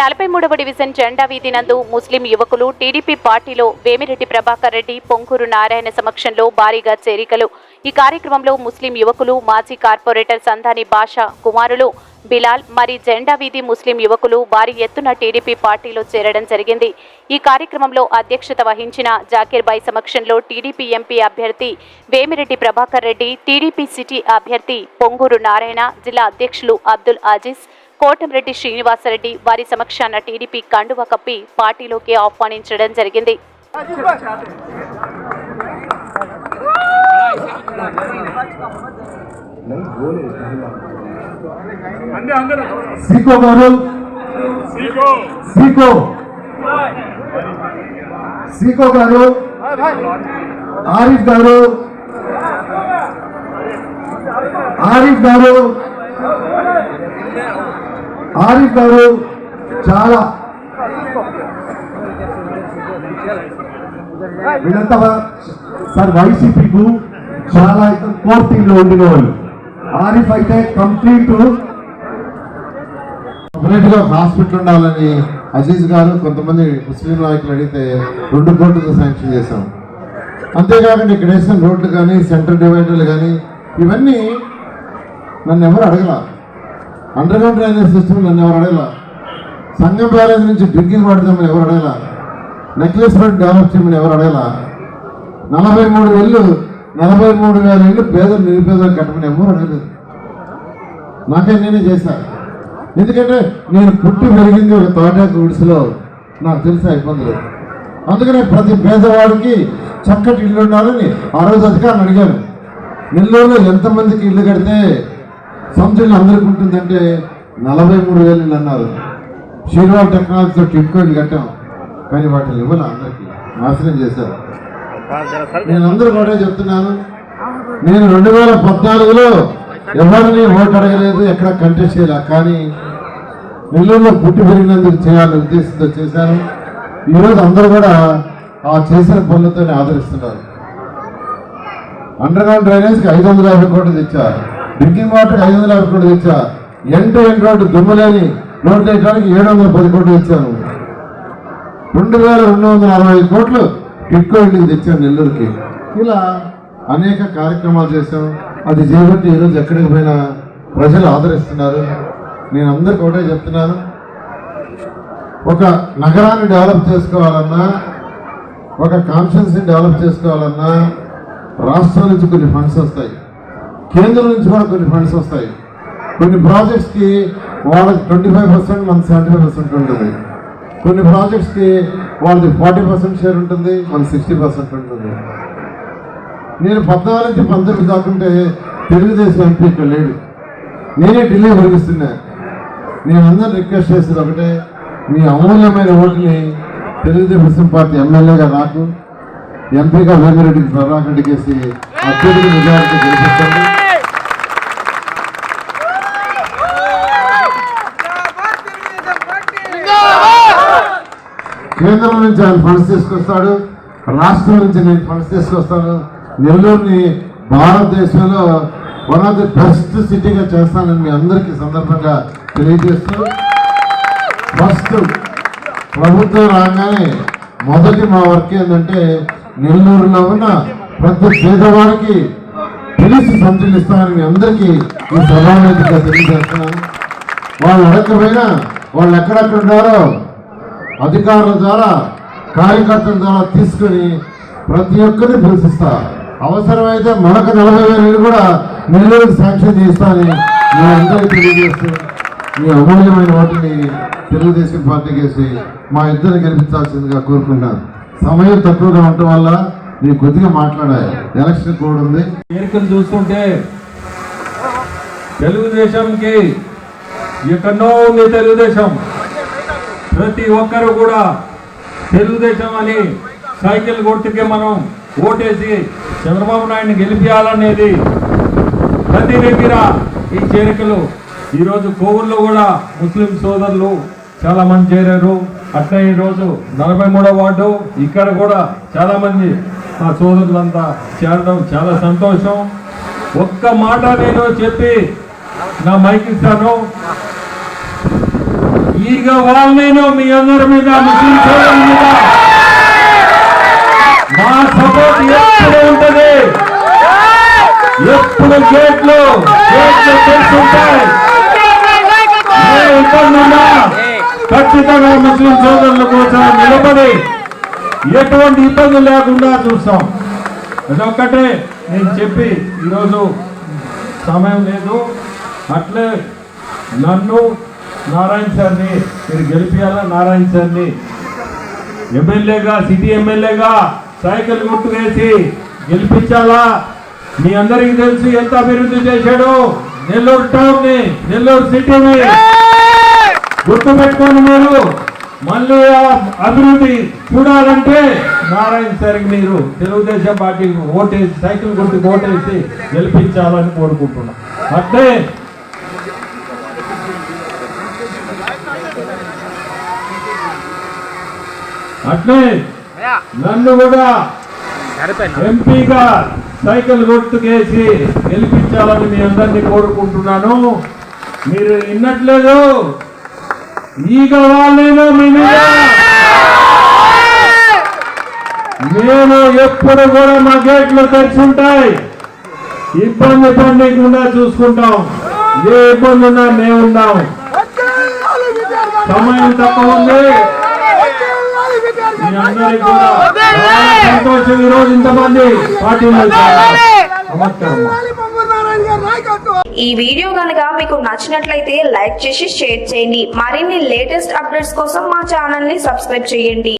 43వ division జెండా వీధి నందు ముస్లిం యువకులు టీడీపీ పార్టీలో వేమిరెడ్డి ప్రభాకర్ రెడ్డి, పొంగూరు నారాయణ సమక్షంలో భారీగా చేరికలు. ఈ కార్యక్రమంలో ముస్లిం యువకులు, మాజీ కార్పొరేటర్ సంధాని బాషా కుమారులు బిలాల్ మరి జెండా వీధి ముస్లిం యువకులు భారీ ఎత్తున టీడీపీ పార్టీలో చేరడం జరిగింది. ఈ కార్యక్రమంలో అధ్యక్షత వహించిన జాకీర్ బాయ్ సమక్షంలో టీడీపీ ఎంపీ అభ్యర్థి వేమిరెడ్డి ప్రభాకర్ రెడ్డి, టీడీపీ సిటీ అభ్యర్థి పొంగూరు నారాయణ, జిల్లా అధ్యక్షులు అబ్దుల్ అజీజ్, కోటంరెడ్డి శ్రీనివాసరెడ్డి వారి సమక్షాన టీడీపీ కండువా కప్పి పార్టీలోకి ఆహ్వానించడం జరిగింది. సీకో గారు, ఆరిఫ్ గారు చాలా వీళ్ళంతా సార్ వైసీపీకు చాలా అయితే కోర్ టీంలో ఉండిన వాళ్ళు. ఆరిఫ్ అయితే కంప్లీట్ సపరేట్గా హాస్పిటల్ ఉండాలని అజీజ్ గారు కొంతమంది ముస్లిం నాయకులు అడిగితే 2 కోట్లతో శాంక్షన్ చేశాం. అంతేకాకుండా ఇక్కడ వేసిన రోడ్లు కానీ, సెంటర్ డివైడర్లు కానీ ఇవన్నీ నన్ను ఎవరు అడగల. అండర్ గ్రౌండ్ డ్రైనేజ్ సిస్టమ్ నన్ను ఎవరు అడగల. సంగం బ్యారేజ్ నుంచి డ్రింకింగ్ వాటర్ తెమ్మని ఎవరు అడగల. నెక్లెస్ రోడ్ డెవలప్ చేయమని ఎవరు అడగల. 43,000 ఇళ్ళు పేదలు నిరుపేదలు కట్టమని ఎవరు అడగలేదు. నాకే నేనే చేశాను. ఎందుకంటే నేను పుట్టి పెరిగింది ఒక తోటాకు గుడిసెలో, నాకు తెలిసిన ఇబ్బందులు. అందుకనే ప్రతి పేదవాడికి చక్కటి ఇల్లు ఉండాలని ఆ రోజు అధికారులు అడిగాను. నెల్లూరులో ఎంతమందికి ఇల్లు కడితే సొంత అందరికి ఉంటుందంటే 43,000 ఇళ్ళు అన్నారు. షీర్వాల్ టెక్నాలజీతో టిట్కో ఇల్లు కట్టాం, కానీ వాటిని ఇవ్వాలి అందరికీ నాశనం చేశారు. నేను అందరూ కూడా చెప్తున్నాను, నేను 2014లో ఎవరిని ఓటు అడగలేదు, ఎక్కడ కంటెస్ట్ చేయలే. కానీ నెల్లూరులో పుట్టి పెరిగినందుకు చేయాలనే ఉద్దేశంతో చేశాను. ఈరోజు అందరూ కూడా ఆ చేసిన పనులతో ఆదరిస్తున్నారు. అండర్ గ్రౌండ్ డ్రైనేజ్కి 550 కోట్లు తెచ్చారు, డ్రింకింగ్ వాటర్కి 550 కోట్లు తెచ్చారు, ఎండ్ రోడ్డు దుమ్ములేని రోడ్లు వేయడానికి 710 కోట్లు తెచ్చాను. 2,245 కోట్లు టిట్కో ఇంటికి తెచ్చాను నెల్లూరుకి. ఇలా అనేక కార్యక్రమాలు చేశాం. అది చేయబట్టి ఈరోజు ఎక్కడికి పోయినా ప్రజలు ఆదరిస్తున్నారు. నేను అందరికి ఒకటే చెప్తున్నాను, ఒక నగరాన్ని డెవలప్ చేసుకోవాలన్నా, ఒక కాన్స్టిట్యున్సీని డెవలప్ చేసుకోవాలన్నా రాష్ట్రం నుంచి కొన్ని ఫండ్స్ వస్తాయి, కేంద్రం నుంచి కూడా కొన్ని ఫండ్స్ వస్తాయి. కొన్ని ప్రాజెక్ట్స్కి వాళ్ళకి 25%, మనకి 75% ఉంటుంది. కొన్ని ప్రాజెక్ట్స్కి వాళ్ళది 40% షేర్ ఉంటుంది, మనకి 60% ఉంటుంది. నేను 14 నుంచి 19 దాకుంటే తెలుగుదేశం ఎంపీ ఇక్కడ లేడు, నేనే ఢిల్లీ పంపిస్తున్నా. నేను అందరూ రిక్వెస్ట్ చేసేది ఒకటే, మీ అమూల్యమైన ఓటుని తెలుగుదేశం పార్టీ ఎమ్మెల్యేగా నాకు, ఎంపీగా వేమిరెడ్డి ప్రభాకర్ రెడ్డికి వేసి అత్యధిక మెజారిటీ గెలిపిస్తాను. కేంద్రం నుంచి ఆయన ఫండ్స్ తీసుకొస్తాడు, రాష్ట్రం నుంచి నేను ఫండ్స్ తీసుకొస్తాను. నెల్లూరుని భారతదేశంలో వన్ ఆఫ్ ది బెస్ట్ సిటీగా చేస్తానని మీ అందరికీ సందర్భంగా తెలియజేస్తూ, ఫస్ట్ ప్రభుత్వం రాగానే మొదటి మా వర్క్ ఏంటంటే నెల్లూరులో ఉన్న ప్రతి పేదవాడికి పిలిచి సంచులు ఇస్తానని మీ అందరికీ ఈ సభావేదికగా తెలియజేస్తున్నాను. వాళ్ళు అడగకపోయినా వాళ్ళు ఎక్కడెక్కడ ఉన్నారో అధికారుల ద్వారా, కార్యకర్తల ద్వారా తీసుకుని ప్రతి ఒక్కరిని పిలిపిస్తా. అవసరమైతే మరొక 40,000 కూడా నెల్లూరుకి శాంక్షన్ చేస్తానని మీ అందరికీ తెలియజేస్తూ, మీ అమూల్యమైన ఓటుని తెలుగుదేశం పార్టీకి వేసి మా ఇద్దరిని గెలిపించాల్సిందిగా కోరుకుంటున్నాను. సమయం తక్కువగా ఉండటం వల్ల నేను కొద్దిగా మాట్లాడాలి, ఎలక్షన్ కోడ్ ఉంది. ఎన్నికలు చూస్తుంటే తెలుగుదేశంకి ఎక్కడో ఉంది తెలుగుదేశం. ప్రతి ఒక్కరు కూడా తెలుగుదేశం అని సైకిల్ గుర్తుకే మనం ఓటేసి చంద్రబాబు నాయుడిని గెలిపించాలనేది ప్రతి దగ్గర ఈ చేరికలు. ఈరోజు కోవూరులో కూడా ముస్లిం సోదరులు చాలా మంది చేరారు. అట్లా ఈరోజు 43వ వార్డు ఇక్కడ కూడా చాలా మంది మా సోదరులంతా చేరడం చాలా సంతోషం. ఒక్క మాట నేను చెప్పి నా మైక్ ఇస్తాను. ఈ ಈಗ వాల్మీను మీ అందరి మీద ముస్లిం సోదరుల మీద మా సపోర్ట్ ఎప్పుడు ఉంటది. ఎప్పుడు గేట్లు తెలుసుంటాయి. ఏ ఇబ్బంది ఉన్నా ఖచ్చితంగా ముస్లిం సోదరుల కోసం నిలబడి ఎటువంటి ఇబ్బందులు లేకుండా చూస్తాం. అదొక్కటే నేను చెప్పి ఈరోజు సమయం లేదు. అట్లే నన్ను నారాయణ సార్ని మీరు గెలిపియాలా, నారాయణ సార్ని ఎమ్మెల్యేగా, సిటీ ఎమ్మెల్యేగా సైకిల్ గుర్తు వేసి గెలిపించాలా. మీ అందరికీ తెలుసు ఎంత అభివృద్ధి చేశాడు నెల్లూరు టౌన్ ని, నెల్లూరు సిటీని. గుర్తు పెట్టుకోండి. మీరు మళ్ళీ ఆ అభివృద్ధి చూడాలంటే నారాయణ సార్కి మీరు తెలుగుదేశం పార్టీకి ఓటేసి, సైకిల్ గుర్తుకు ఓటేసి గెలిపించాలని కోరుకుంటున్నా. అట్లే నన్ను కూడా ఎంపీగా సైకిల్ గుర్తుకేసి గెలిపించాలని మీ అందరినీ కోరుకుంటున్నాను. మీరు విన్నట్లేదు. ఈగ వాళ్ళేనో మీ మీద మేము ఎప్పుడు కూడా మా గేట్లు తెరిచి ఉంటాయి. ఇబ్బంది పడకుండా చూసుకుంటాం. ఏ ఇబ్బంది ఉన్నా మేము ఉన్నాం. సమయం తక్కువ ఉంది. మీ అందరికీ కూడా సంతోషం. ఈ రోజు ఇంతమంది పార్టీలో నమస్కారం. ఈ వీడియో కనుక మీకు నచ్చినట్లయితే లైక్ చేసి షేర్ చేయండి. మరిన్ని లేటెస్ట్ అప్డేట్స్ కోసం మా ఛానల్ ని సబ్స్క్రైబ్ చేయండి.